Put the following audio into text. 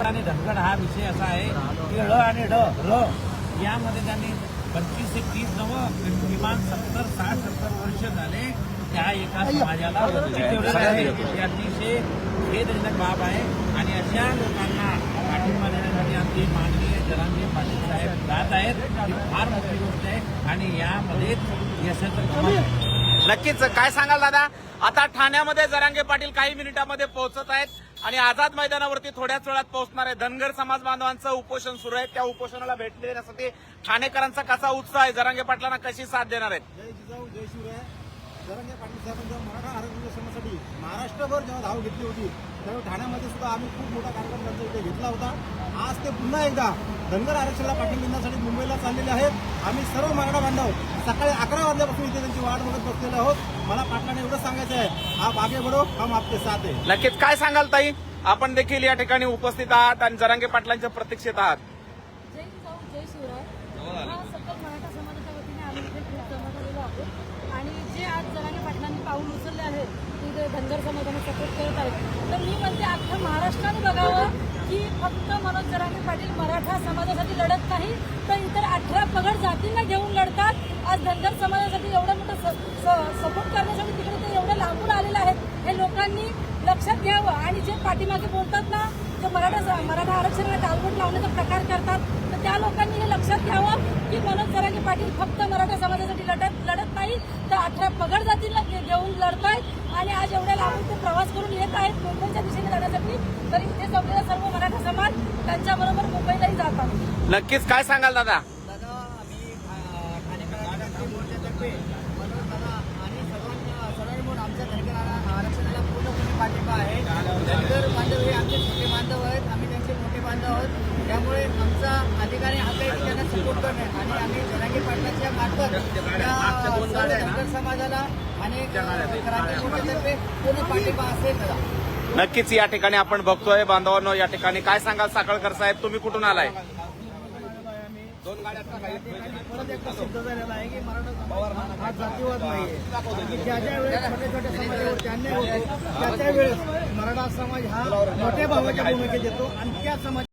आणि धनगड हा विषय असा आहे की ळ आणि ढ यामध्ये त्यांनी 25 ते 30 किमान 70-60-70 वर्ष झाले त्या एका समाजाला वंचित ठेवलेलं आहे. ही अतिशय खेदजनक बाब आहे आणि अशा लोकांना पाठिंबा देण्यासाठी आमचे माननीय जरांगे पाटील साहेब जात आहेत. ही फार मोठी गोष्ट आहे आणि यामध्येच यशाचं कमाल आहे. नक्कीच. काय सांगाल दादा, आता ठाण्यामध्ये जरांगे पाटील काही मिनिटांमध्ये पोहोचत आहेत आणि आझाद मैदानावरती थोड्याच वेळात पोहोचणार आहे. धनगर समाज बांधवांचं उपोषण सुरू आहे. त्या उपोषणाला भेट देण्यासाठी ठाणेकरांचा कसा उत्साह आहे, जरांगे पाटलांना कशी साथ देणार आहेत? जय जिजाऊ जय शिवराय. जरांगे पाटील साहेबांच्या मराठा आरक्षणासाठी महाराष्ट्रभर जेव्हा धाव घेतली होती त्यावेळी ठाण्यामध्ये सुद्धा आम्ही खूप मोठा कार्यक्रम त्यांचा इथे घेतला होता. आज ते पुन्हा एकदा धनगर आरक्षणाला पाठिंबा देण्यासाठी मुंबईला चाललेले आहेत. आम्ही सर्व मराठा बांधव सकाळी 11 वाजल्यापासून इथे त्यांची वाट बघत बसलेले आहोत. मला पाटलांना एवढं सांगायचं आहे, आप आगे बढो, हम आपके साथ आहे. नक्कीच. काय सांगाल ताई, आपण देखील या ठिकाणी उपस्थित आहात आणि जरांगे पाटलांच्या प्रतीक्षेत आहात. जय जिजाऊ जय शिवराय. हा सकल मराठा समाजाच्या वतीने आम्ही इथे खूप जमा झालेलो आहोत आणि जे आज जरांगे पाटलांनी पाऊल उचलले आहे ते धनगर समाजाने सपोर्ट करत आहेत. तर मी म्हणते अख्खा महाराष्ट्राने बघावं की फक्त मनोज जरांगे पाटील मराठा समाजासाठी लढत नाही तर इतर 18 पगड जातींना घेऊन लढतात. आज धनगर समाजासाठी एवढं मोठं सपोर्ट करण्यासाठी तिकडे ते एवढे लांबून आलेले आहेत. हे लोकांनी लक्षात घ्यावं आणि जे पाठीमागे बोलतात ना, जे मराठा आरक्षणाला टाळवट लावण्याचा प्रकार करतात, तर त्या लोकांनी हे लक्षात घ्यावं की मनोज जरांगे पाटील फक्त मराठा समाजासाठी लढत नाही तर 18 पगड जातीला घेऊन लढतायत आणि आज एवढ्या लांबून ते प्रवास करून येत आहेत मुंबईच्या दिशेने जाण्यासाठी. तर इथे जमलेला सर्व मराठा समाज त्यांच्याबरोबर मुंबईलाही जातात. नक्कीच. काय सांगाल दादा? दादा, आम्ही ठाणेकरांच्या मोर्चातर्फे मनोज दादा आणि सर्वांनी म्हणून आमच्या धनगर आरक्षणाला पूर्णपणे पाठिंबा आहे. धनगर बांधव हे आमचे छोटे बांधव आहेत, आम्ही त्यांचे मोठे बांधव आहोत. त्यामुळे आमचा अधिकारी हात आहे की त्यांना सपोर्ट करणे आणि आम्ही जरांगे पाटलांच्या मार्फत सर्व धनगर समाजाला आणि क्रांती मोर्चातर्फे पूर्ण पाठिंबा असेल. नक्कीच. या ठिकाणी आपण बघतोय बांधवांनो, या ठिकाणी काय सांगाल साखळकर साहेब, तुम्ही कुठून आलाय? परत एकदा सिद्ध झालेला आहे की मराठा समाज हा जातीवाद नाहीये. ज्या ज्या वेळेस छोट्या छोट्या समाजावरती अन्याय होतो त्या वेळेस मराठा समाज हा मोठ्या भावाच्या भूमिकेत येतो आणि त्या समाज